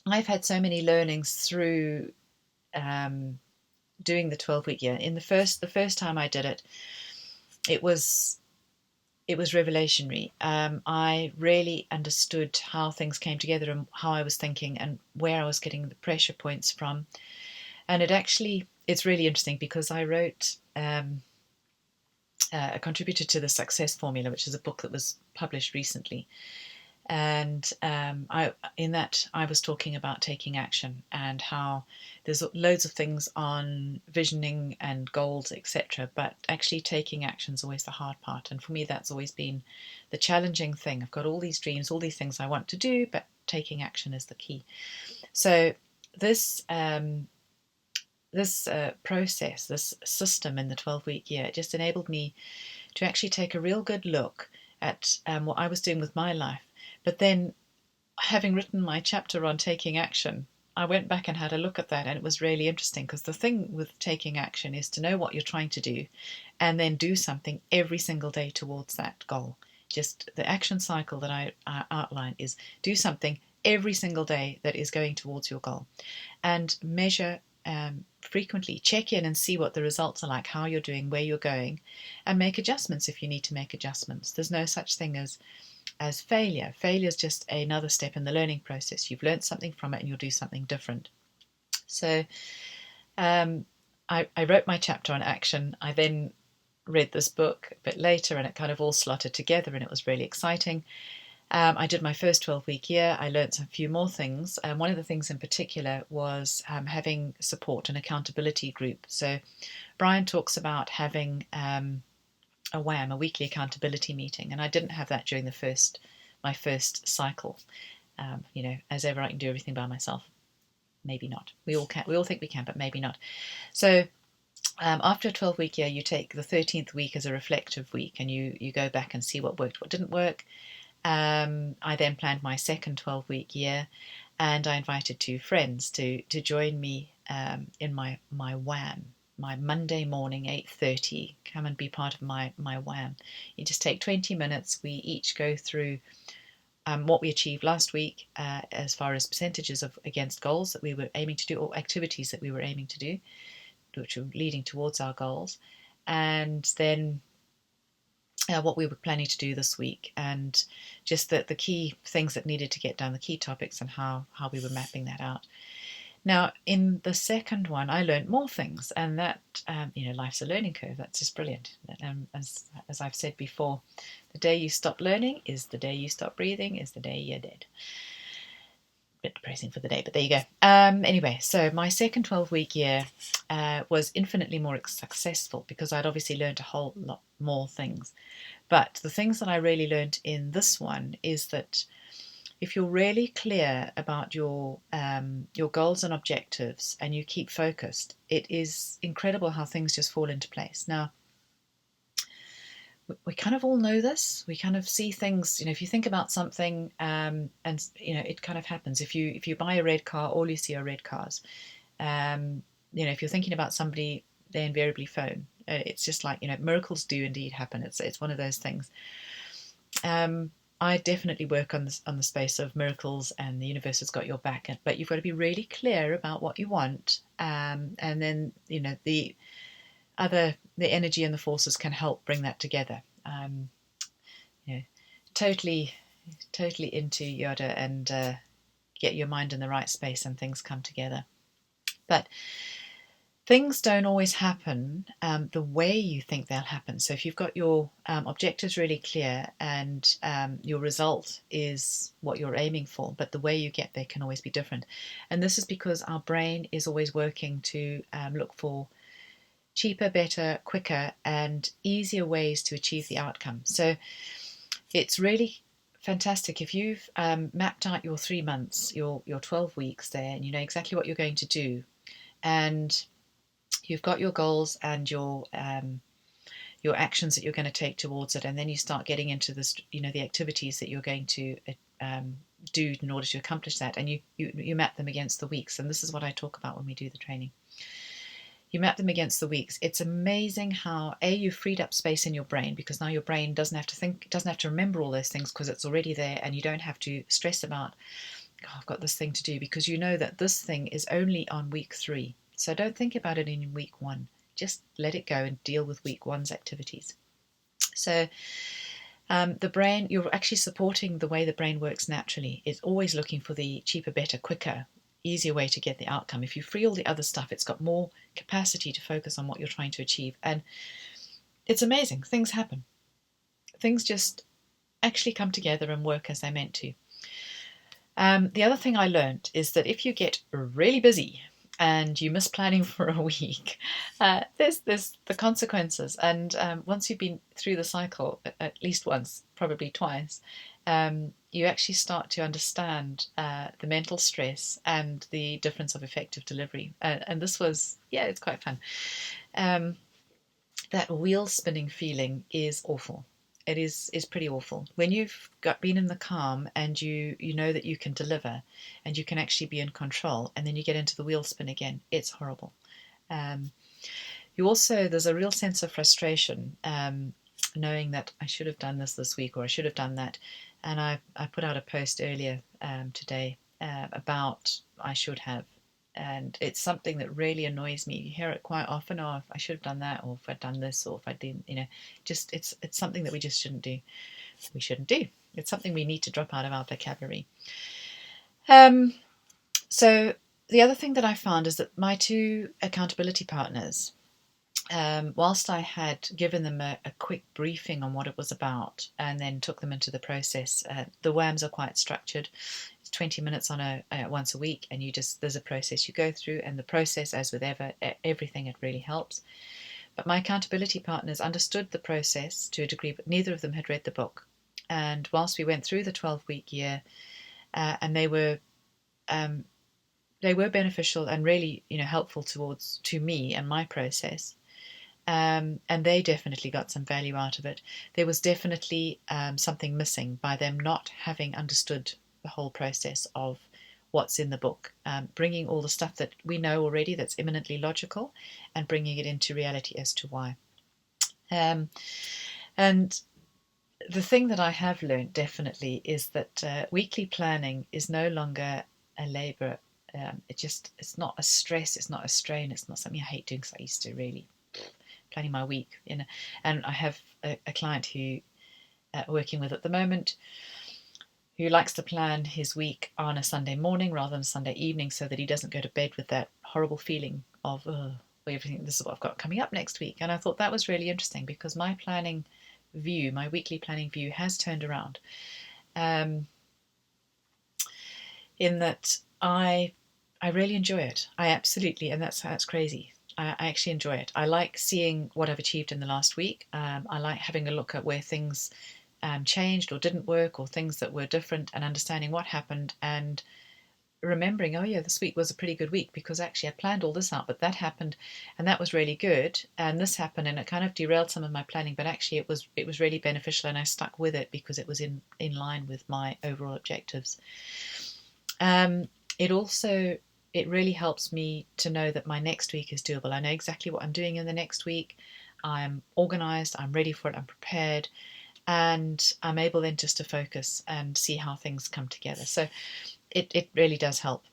I've had so many learnings through um, doing the 12-week year. In the first time I did it, it was it was revelationary. I really understood how things came together and how I was thinking and where I was getting the pressure points from. And it's really interesting because I wrote a contributor to the Success Formula, which is a book that was published recently. And in that, I was talking about taking action and how there's loads of things on visioning and goals, etc. But actually taking action is always the hard part. And for me, that's always been the challenging thing. I've got all these dreams, all these things I want to do, but taking action is the key. So this process, this system in the 12-week year, it just enabled me to actually take a real good look at what I was doing with my life. But then, having written my chapter on taking action, I went back and had a look at that, and it was really interesting because the thing with taking action is to know what you're trying to do and then do something every single day towards that goal. Just the action cycle that I outline is do something every single day that is going towards your goal and measure frequently, check in and see what the results are like, how you're doing, where you're going, and make adjustments if you need to make adjustments. There's no such thing as failure. Failure is just another step in the learning process. You've learned something from it and you'll do something different. So I wrote my chapter on action. I then read this book a bit later and it kind of all slotted together and it was really exciting. I did my first 12-week year. I learnt a few more things. One of the things in particular was having support and accountability group. So Brian talks about having a WAM, a weekly accountability meeting, and I didn't have that during my first cycle. As ever, I can do everything by myself. Maybe not. We all can. We all think we can, but maybe not. So after a 12-week year, you take the 13th week as a reflective week, and you go back and see what worked, what didn't work. I then planned my second 12-week year, and I invited two friends to join me in my WAM, my Monday morning 8:30. Come and be part of my WAM. You just take 20 minutes. We each go through what we achieved last week as far as percentages of against goals that we were aiming to do or activities that we were aiming to do, which were leading towards our goals, and then what we were planning to do this week, and just the key things that needed to get done, the key topics, and how we were mapping that out. Now, in the second one, I learned more things, and that, life's a learning curve. That's just brilliant. As I've said before, the day you stop learning is the day you stop breathing, is the day you're dead. Bit depressing for the day, but there you go. Anyway, so my second 12-week year was infinitely more successful because I'd obviously learned a whole lot more things. But the things that I really learned in this one is that if you're really clear about your goals and objectives and you keep focused, it is incredible how things just fall into place. Now, we kind of all know this. We kind of see things, if you think about something, and it kind of happens. If you buy a red car, all you see are red cars. If you're thinking about somebody, they invariably phone. It's just like, miracles do indeed happen. It's one of those things. I definitely work on the space of miracles, and the universe has got your back. But you've got to be really clear about what you want, and then the energy and the forces can help bring that together. You know, totally, totally into yoga and get your mind in the right space, and things come together. But things don't always happen the way you think they'll happen. So if you've got your objectives really clear and your result is what you're aiming for, but the way you get there can always be different. And this is because our brain is always working to look for cheaper, better, quicker, and easier ways to achieve the outcome. So it's really fantastic if you've mapped out your 3 months, your 12 weeks there, and you know exactly what you're going to do, and you've got your goals and your actions that you're going to take towards it, and then you start getting into this, the activities that you're going to do in order to accomplish that, and you map them against the weeks. And this is what I talk about when we do the training. You map them against the weeks. It's amazing how you've freed up space in your brain, because now your brain doesn't have to remember all those things because it's already there, and you don't have to stress about oh, I've got this thing to do, because you know that this thing is only on week 3. So don't think about it in week 1. Just let it go and deal with week 1's activities. So the brain, you're actually supporting the way the brain works naturally. It's always looking for the cheaper, better, quicker, easier way to get the outcome. If you free all the other stuff, it's got more capacity to focus on what you're trying to achieve. And it's amazing. Things happen. Things just actually come together and work as they're meant to. The other thing I learned is that if you get really busy and you miss planning for a week, there's the consequences. And once you've been through the cycle, at least once, probably twice, you actually start to understand the mental stress and the difference of effective delivery. And this was, yeah, it's quite fun. That wheel spinning feeling is awful. It is pretty awful. When you've been in the calm and you know that you can deliver and you can actually be in control, and then you get into the wheel spin again, it's horrible. There's a real sense of frustration, knowing that I should have done this week, or I should have done that. And I put out a post earlier today about I should have. And it's something that really annoys me. You hear it quite often, oh, if I should have done that, or if I'd done this, or if I didn't, just it's something that we just shouldn't do. We shouldn't do. It's something we need to drop out of our vocabulary. So the other thing that I found is that my 2 accountability partners, whilst I had given them a quick briefing on what it was about and then took them into the process, the WAMs are quite structured. It's 20 minutes on once a week, and there's a process you go through, and the process, as with everything, it really helps. But my accountability partners understood the process to a degree, but neither of them had read the book. And whilst we went through the 12-week year, and they were beneficial and really helpful to me and my process. And they definitely got some value out of it. There was definitely something missing by them not having understood the whole process of what's in the book, bringing all the stuff that we know already that's eminently logical and bringing it into reality as to why. And the thing that I have learned definitely is that weekly planning is no longer a labour. It's not a stress, it's not a strain, it's not something I hate doing, because I used to really planning my week, and I have a client who working with at the moment who likes to plan his week on a Sunday morning rather than a Sunday evening, so that he doesn't go to bed with that horrible feeling of everything, this is what I've got coming up next week. And I thought that was really interesting, because my weekly planning view has turned around, in that I really enjoy it. I absolutely, and that's crazy. I actually enjoy it. I like seeing what I've achieved in the last week. I like having a look at where things changed or didn't work, or things that were different, and understanding what happened, and remembering, oh yeah, this week was a pretty good week, because actually I planned all this out, but that happened and that was really good, and this happened and it kind of derailed some of my planning, but actually it was really beneficial, and I stuck with it because it was in line with my overall objectives. It really helps me to know that my next week is doable. I know exactly what I'm doing in the next week. I'm organized, I'm ready for it, I'm prepared, and I'm able then just to focus and see how things come together. So it really does help.